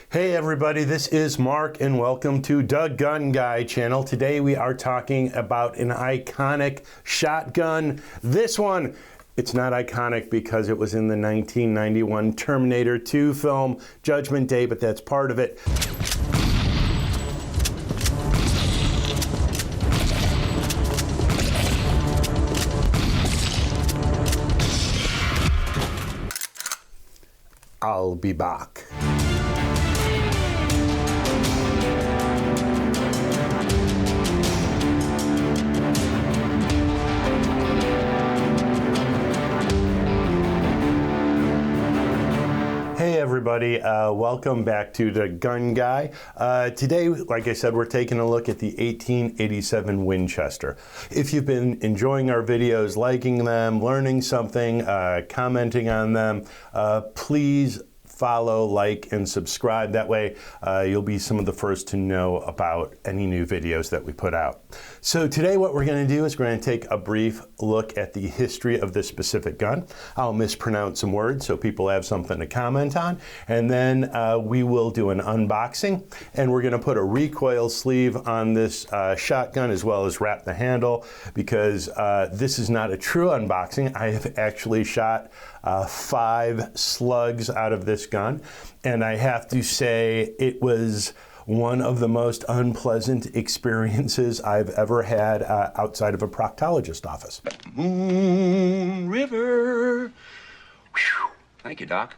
Hey everybody, this is Mark and welcome to the Gun Guy channel. Today we are talking about an iconic shotgun. This one, it's not iconic because it was in the 1991 Terminator 2 film, Judgment Day, but that's part of it. I'll be back. Hey everybody, welcome back to the Gun Guy. Today, like I said, we're taking a look at the 1887 Winchester. If you've been enjoying our videos, liking them, learning something, commenting on them, please follow, like, and subscribe. That way you'll be some of the first to know about any new videos that we put out. So today what we're going to do is we're going to take a brief look at the history of this specific gun. I'll mispronounce some words so people have something to comment on, and then we will do an unboxing, and we're going to put a recoil sleeve on this shotgun as well as wrap the handle, because this is not a true unboxing. I have actually shot 5 slugs out of this gun, and I have to say it was one of the most unpleasant experiences I've ever had outside of a proctologist office. Moon River. Whew. Thank you, Doc.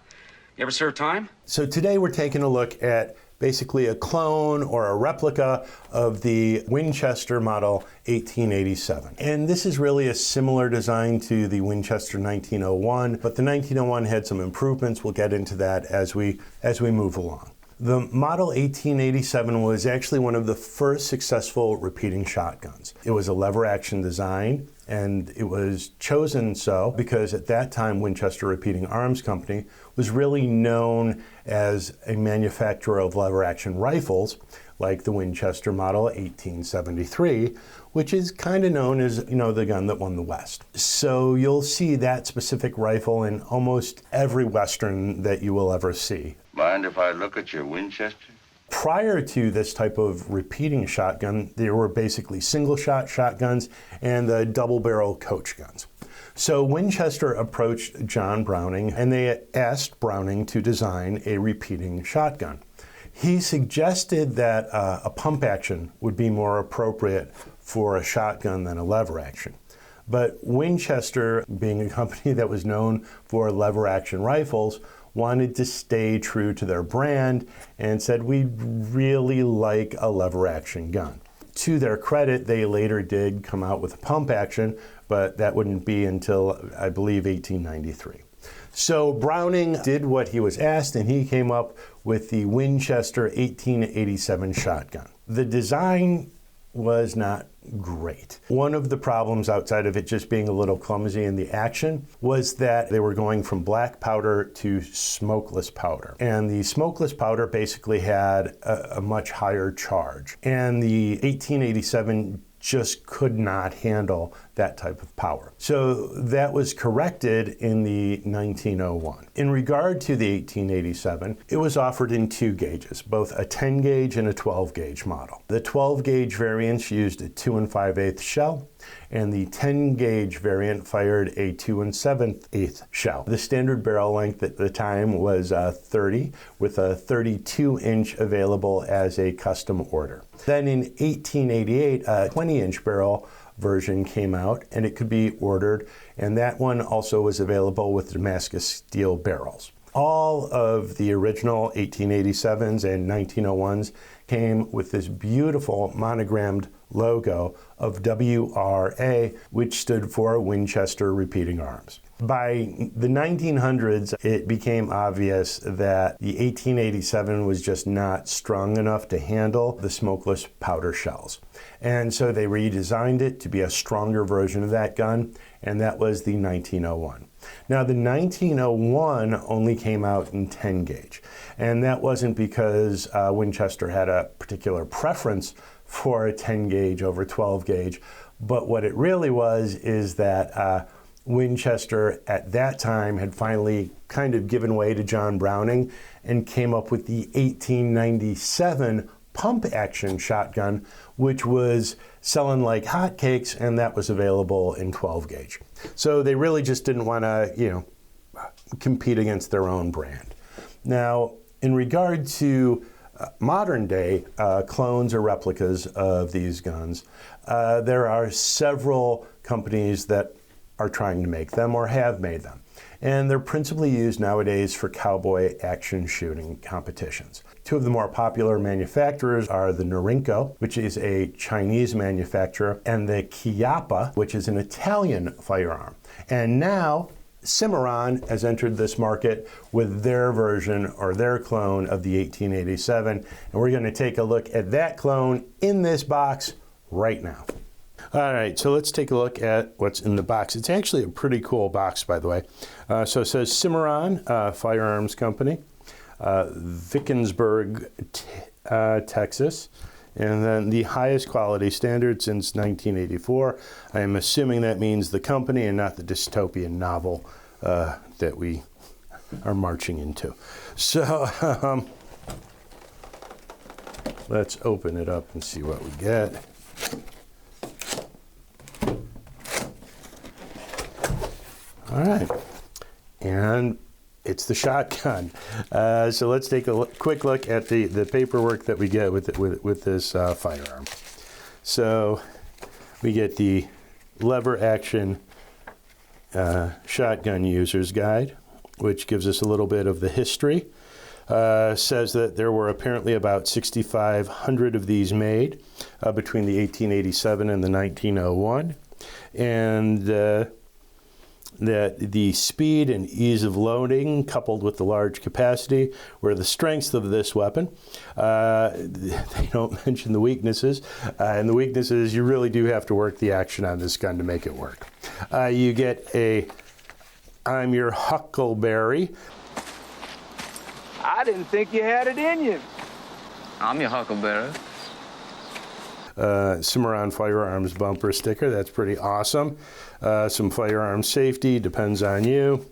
You ever serve time? So today we're taking a look at basically a clone or a replica of the Winchester model 1887. And this is really a similar design to the Winchester 1901, but the 1901 had some improvements. We'll get into that as we move along. The model 1887 was actually one of the first successful repeating shotguns. It was a lever action design, and it was chosen so because at that time Winchester Repeating Arms Company was really known as a manufacturer of lever action rifles like the Winchester model 1873, which is kind of known as, the gun that won the West. So you'll see that specific rifle in almost every Western that you will ever see. Mind if I look at your Winchester? Prior to this type of repeating shotgun, there were basically single-shot shotguns and the double-barrel coach guns. So Winchester approached John Browning, and they asked Browning to design a repeating shotgun. He suggested that a pump action would be more appropriate for a shotgun than a lever action. But Winchester, being a company that was known for lever action rifles, wanted to stay true to their brand and said, we'd really like a lever action gun. To their credit, they later did come out with a pump action, but that wouldn't be until, I believe, 1893. So Browning did what he was asked, and he came up with the Winchester 1887 shotgun. The design was not great. One of the problems outside of it just being a little clumsy in the action was that they were going from black powder to smokeless powder. And the smokeless powder basically had a much higher charge. And the 1887 just could not handle that type of power. So that was corrected in the 1901. In regard to the 1887, it was offered in 2 gauges, both a 10 gauge and a 12 gauge model. The 12 gauge variants used a 2 5/8 shell, and the 10 gauge variant fired a 2 7/8 shell. The standard barrel length at the time was 30, with a 32-inch available as a custom order. Then in 1888, a 20-inch barrel version came out, and it could be ordered, and that one also was available with Damascus steel barrels. All of the original 1887s and 1901s came with this beautiful monogrammed logo of WRA, which stood for Winchester Repeating Arms. By the 1900s, it became obvious that the 1887 was just not strong enough to handle the smokeless powder shells. And so they redesigned it to be a stronger version of that gun, and that was the 1901. Now, the 1901 only came out in 10 gauge, and that wasn't because Winchester had a particular preference for a 10 gauge over 12 gauge, but what it really was is that Winchester at that time had finally kind of given way to John Browning and came up with the 1897 pump action shotgun, which was selling like hotcakes, and that was available in 12 gauge. So they really just didn't want to, compete against their own brand. Now, in regard to modern day clones or replicas of these guns, there are several companies that are trying to make them or have made them. And they're principally used nowadays for cowboy action shooting competitions. Two of the more popular manufacturers are the Norinco, which is a Chinese manufacturer, and the Chiappa, which is an Italian firearm. And now Cimarron has entered this market with their version or their clone of the 1887. And we're going to take a look at that clone in this box right now. All right, so let's take a look at what's in the box. It's actually a pretty cool box, by the way. So it says Cimarron Firearms Company, Vickensburg, Texas, and then the highest quality standard since 1984. I am assuming that means the company and not the dystopian novel that we are marching into. So let's open it up and see what we get. All right, and it's the shotgun. So let's take a quick look at the paperwork that we get with this firearm. So we get the lever action shotgun user's guide, which gives us a little bit of the history. Says that there were apparently about 6,500 of these made between the 1887 and the 1901, and that the speed and ease of loading coupled with the large capacity were the strengths of this weapon. They don't mention the weaknesses, and the weaknesses, you really do have to work the action on this gun to make it work. You get a I'm your Huckleberry. I didn't think you had it in you. I'm your Huckleberry. Cimarron Firearms bumper sticker. That's pretty awesome. Some firearm safety, depends on you.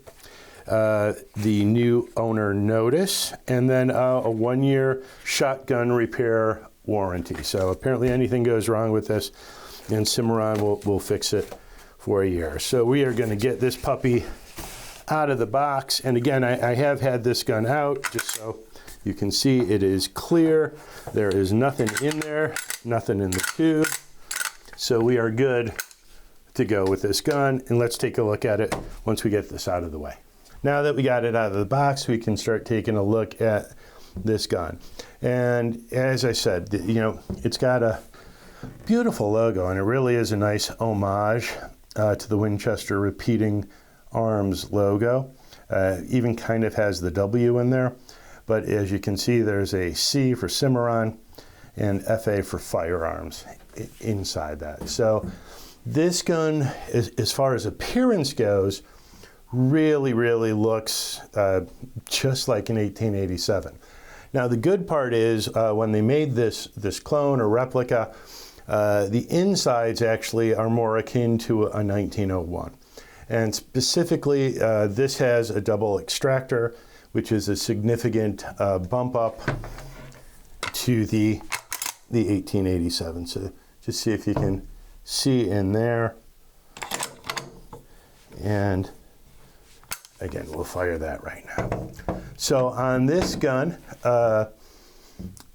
The new owner notice, and then a 1-year shotgun repair warranty. So apparently anything goes wrong with this, and Cimarron will fix it for a year. So we are going to get this puppy out of the box. And again, I have had this gun out just so you can see it is clear. There is nothing in there, nothing in the tube. So we are good to go with this gun, and let's take a look at it once we get this out of the way. Now that we got it out of the box, we can start taking a look at this gun. And as I said, it's got a beautiful logo, and it really is a nice homage to the Winchester repeating arms logo. Even kind of has the W in there. But as you can see, there's a C for Cimarron and FA for firearms inside that. So this gun, as far as appearance goes, really, really looks just like an 1887. Now the good part is when they made this clone or replica, the insides actually are more akin to a 1901. And specifically, this has a double extractor, which is a significant bump up to the 1887. So just see if you can see in there. And again, we'll fire that right now. So on this gun,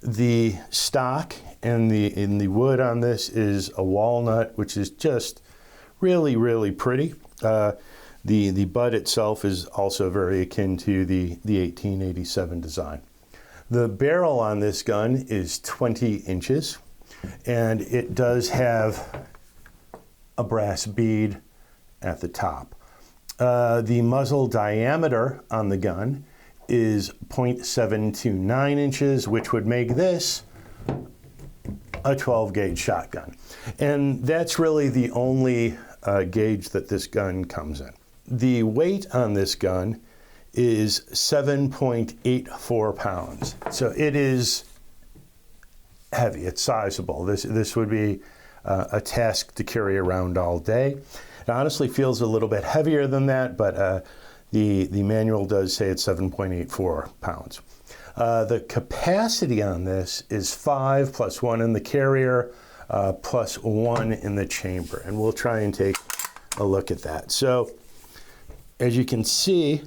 the stock and the wood on this is a walnut, which is just really, really pretty. The butt itself is also very akin to the 1887 design. The barrel on this gun is 20 inches, and it does have a brass bead at the top. The muzzle diameter on the gun is 0.729 inches, which would make this a 12 gauge shotgun. And that's really the only gauge that this gun comes in. The weight on this gun is 7.84 pounds. So it is heavy, it's sizable. This would be a task to carry around all day. It honestly feels a little bit heavier than that, but the manual does say it's 7.84 pounds. The capacity on this is 5 plus 1 in the carrier plus 1 in the chamber, and we'll try and take a look at that. So as you can see,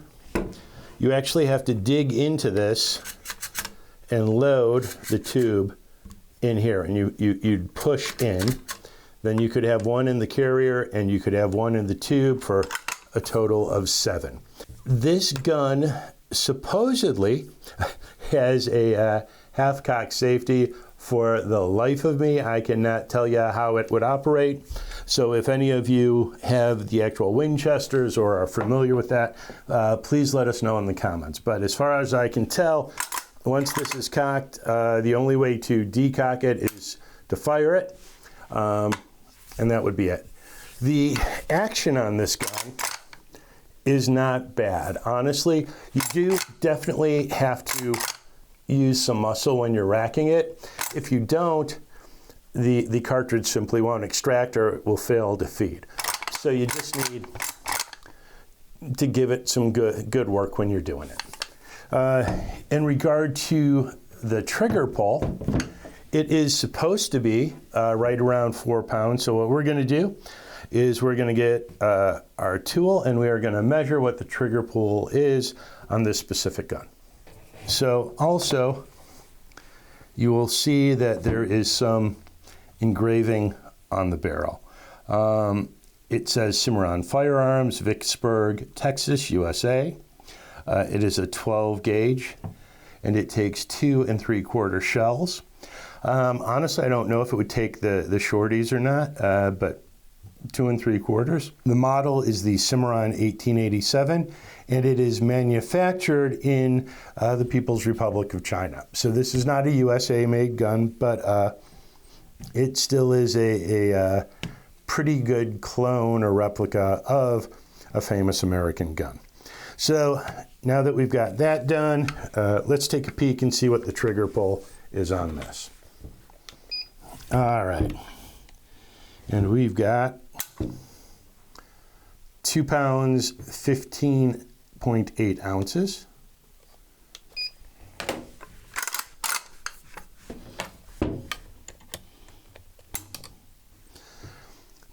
you actually have to dig into this and load the tube in here, and you'd push in. Then you could have 1 in the carrier and you could have 1 in the tube for a total of 7. This gun supposedly has a half-cock safety. For the life of me, I cannot tell you how it would operate. So if any of you have the actual Winchesters or are familiar with that, please let us know in the comments. But as far as I can tell, once this is cocked, the only way to decock it is to fire it, and that would be it. The action on this gun is not bad. Honestly, you do definitely have to use some muscle when you're racking it. If you don't, the cartridge simply won't extract or it will fail to feed. So you just need to give it some good work when you're doing it. In regard to the trigger pull, it is supposed to be right around 4 pounds. So what we're going to do is we're going to get our tool and we are going to measure what the trigger pull is on this specific gun. So also, you will see that there is some engraving on the barrel. It says Cimarron Firearms, Vicksburg, Texas, USA. It is a 12 gauge and it takes 2 3/4 shells. Honestly, I don't know if it would take the shorties or not, but 2 3/4. The model is the Cimarron 1887, and it is manufactured in the People's Republic of China. So this is not a USA-made gun, but it still is a pretty good clone or replica of a famous American gun. So now that we've got that done, let's take a peek and see what the trigger pull is on this. All right, and we've got 2 pounds, 15.8 ounces.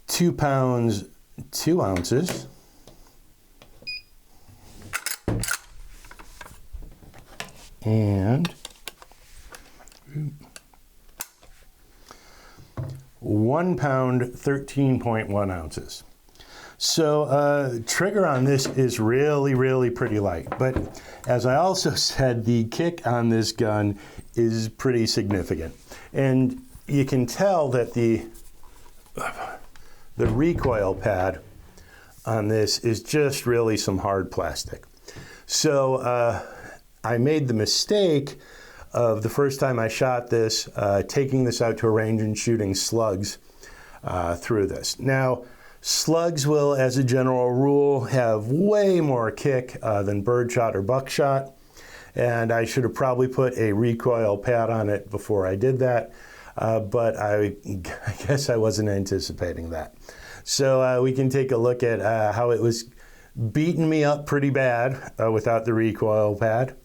£2 pounds, 2 ounces. And 1 pound, 13.1 ounces. So trigger on this is really pretty light. But as I also said, the kick on this gun is pretty significant. And you can tell that the recoil pad on this is just really some hard plastic. So I made the mistake of the first time I shot this, taking this out to a range and shooting slugs through this. Now, slugs will, as a general rule, have way more kick than birdshot or buckshot, and I should have probably put a recoil pad on it before I did that, but I guess I wasn't anticipating that. So we can take a look at how it was beating me up pretty bad without the recoil pad.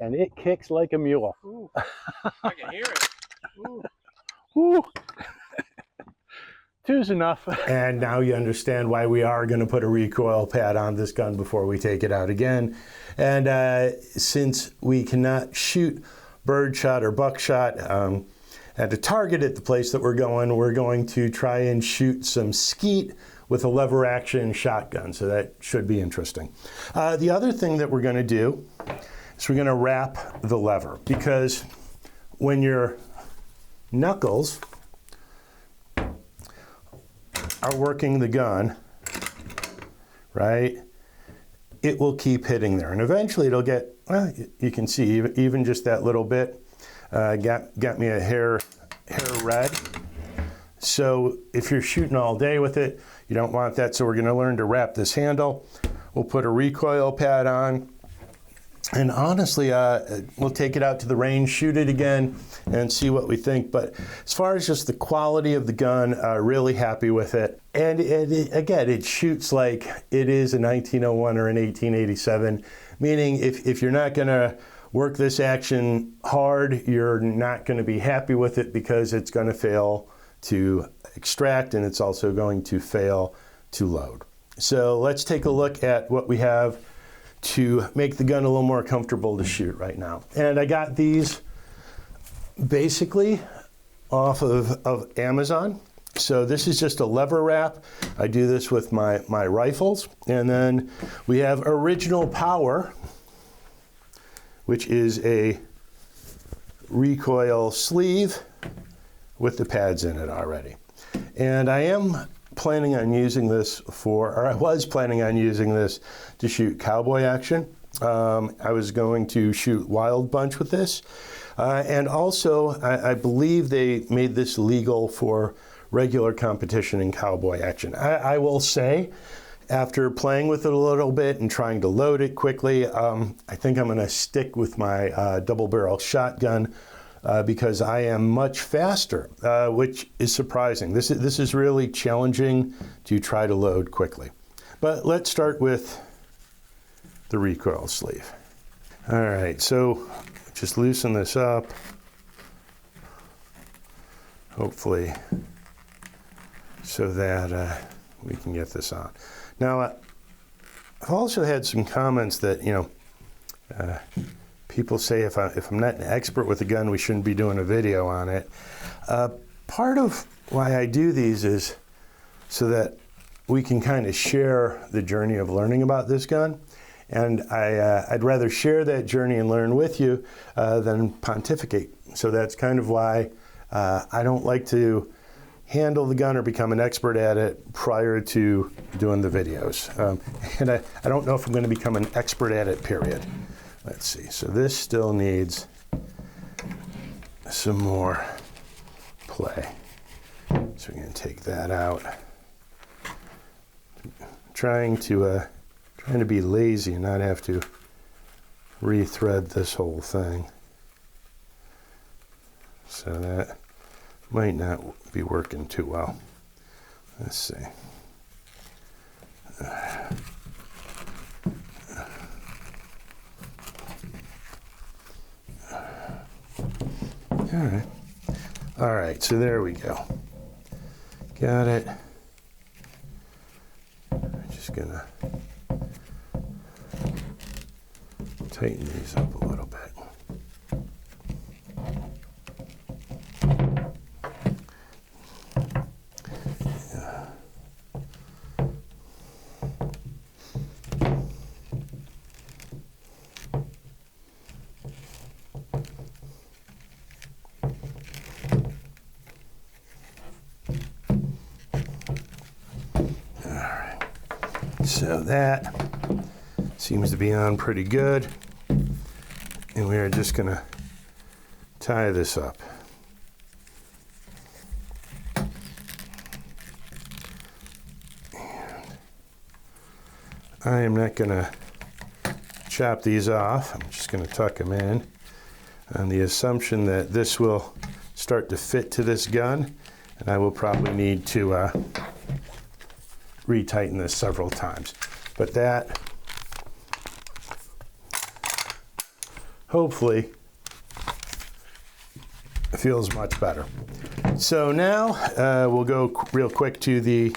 And it kicks like a mule. Ooh, I can hear it. Ooh. Ooh. Two's enough. And now you understand why we are going to put a recoil pad on this gun before we take it out again. And since we cannot shoot birdshot or buckshot at a target at the place that we're going to try and shoot some skeet with a lever action shotgun. So that should be interesting. The other thing that we're going to do is we're going to wrap the lever, because when your knuckles are working the gun, right, it will keep hitting there. And eventually it'll get, well, you can see even just that little bit got me a hair red. So if you're shooting all day with it, you don't want that. So we're going to learn to wrap this handle. We'll put a recoil pad on. And honestly, we'll take it out to the range, shoot it again, and see what we think. But as far as just the quality of the gun, really happy with it. And again, it shoots like it is a 1901 or an 1887, meaning if you're not going to work this action hard, you're not going to be happy with it because it's going to fail to extract and it's also going to fail to load. So let's take a look at what we have to make the gun a little more comfortable to shoot right now. And I got these basically off of Amazon. So this is just a lever wrap. I do this with my rifles. And then we have Original Power, which is a recoil sleeve with the pads in it already. And I am planning on using this I was planning on using this to shoot cowboy action. I was going to shoot Wild Bunch with this. And also, I believe they made this legal for regular competition in cowboy action. I will say, after playing with it a little bit and trying to load it quickly, I think I'm going to stick with my double barrel shotgun because I am much faster, which is surprising. This is really challenging to try to load quickly. But let's start with the recoil sleeve. All right, so just loosen this up, hopefully, so that we can get this on. Now, I've also had some comments that, people say if I'm not an expert with a gun, we shouldn't be doing a video on it. Part of why I do these is so that we can kind of share the journey of learning about this gun. And I'd rather share that journey and learn with you than pontificate. So that's kind of why I don't like to handle the gun or become an expert at it prior to doing the videos. And I don't know if I'm going to become an expert at it, period. Let's see, so this still needs some more play. So we're going to take that out. Trying to be lazy and not have to rethread this whole thing. So that might not be working too well. Let's see. All right, so there we go. Got it. I'm just gonna tighten these up a little bit. So that seems to be on pretty good. And we are just going to tie this up. And I am not going to chop these off. I'm just going to tuck them in on the assumption that this will start to fit to this gun. And I will probably need to retighten this several times. But that hopefully feels much better. So now we'll go real quick to the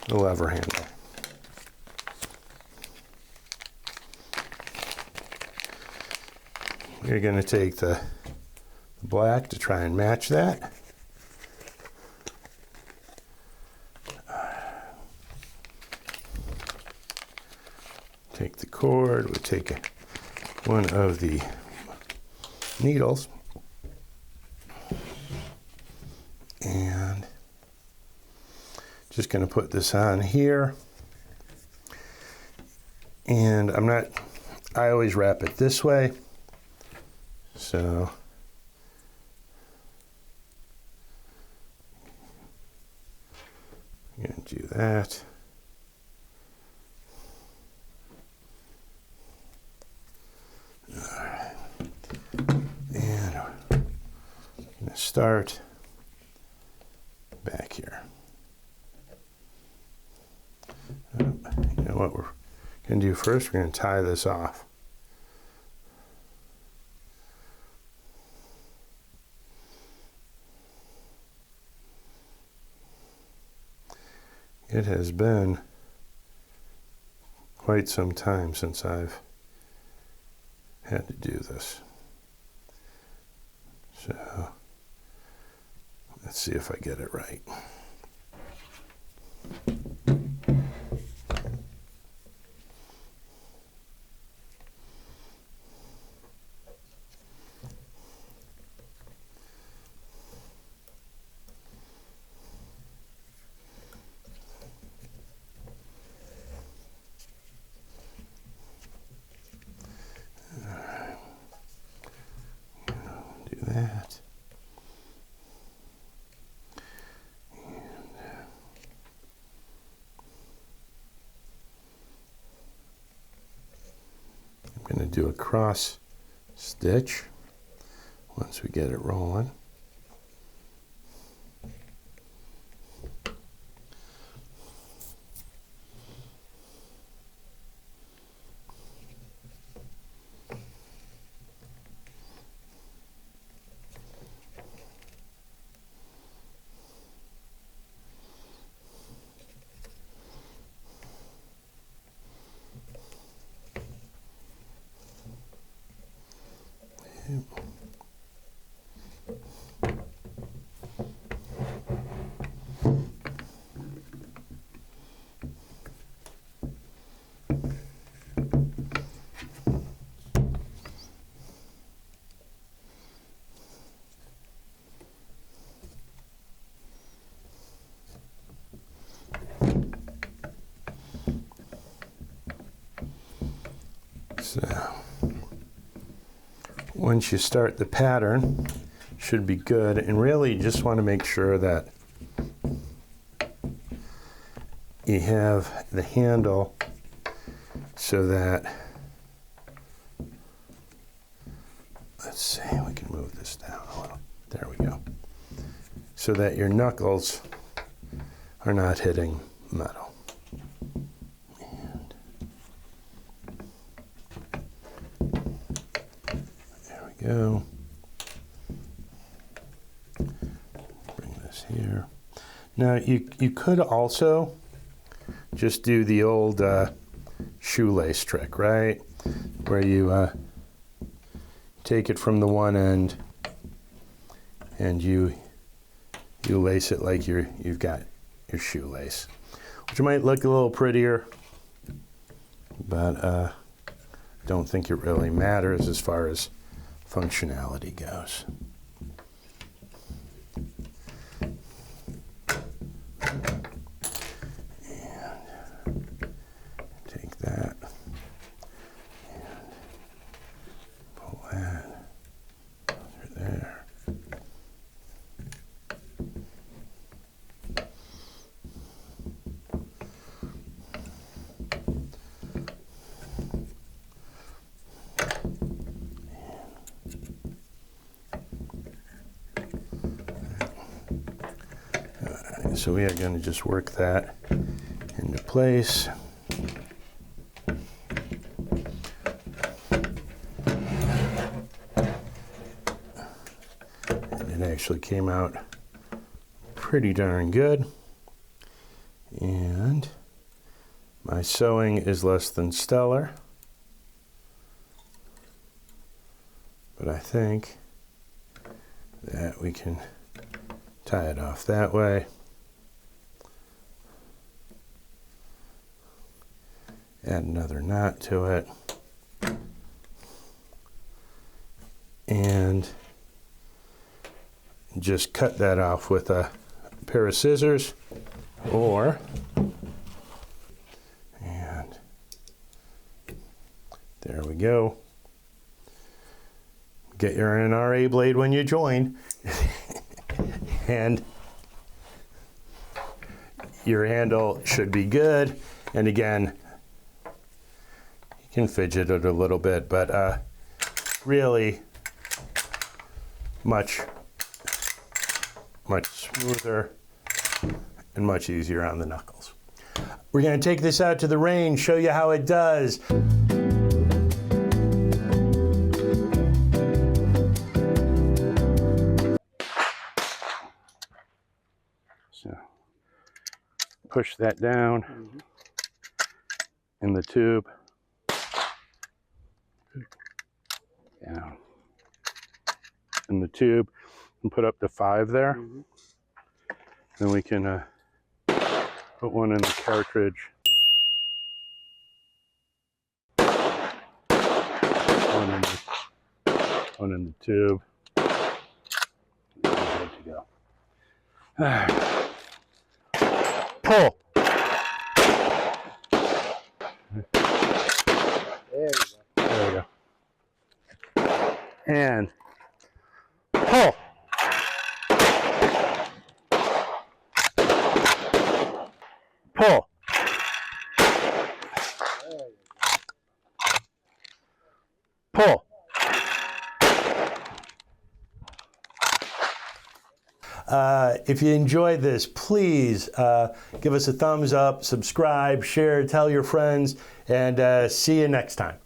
lever handle. You're going to take the black to try and match that. Take the cord, we'll take one of the needles and just going to put this on here. And I always wrap it this way. So I'm going to do that. start back here. You know what we're going to do first? We're going to tie this off. It has been quite some time since I've had to do this. So let's see if I get it right. That. I'm going to do a cross stitch once we get it rolling. So once you start the pattern, should be good, and really you just want to make sure that you have the handle so that, let's see, we can move this down a little. There we go. So that your knuckles are not hitting metal. Go. Bring this here. Now you could also just do the old shoelace trick, right? Where you take it from the one end and you lace it like you've got your shoelace, which might look a little prettier, but don't think it really matters as far as functionality goes. And take that and pull that through there. So we are going to just work that into place. And it actually came out pretty darn good. And my sewing is less than stellar, but I think that we can tie it off that way. Add another knot to it, and just cut that off with a pair of scissors, and there we go. Get your NRA blade when you join, and your handle should be good. And again, can fidget it a little bit, but really much much smoother and much easier on the knuckles. We're going to take this out to the range, show you how it does. So push that down in the tube. Down in the tube and put up the 5 there. Then we can put one in the cartridge. One in the tube. We're good to go. Pull. There we go. And pull. Pull. Pull. If you enjoyed this, please give us a thumbs up, subscribe, share, tell your friends, and see you next time.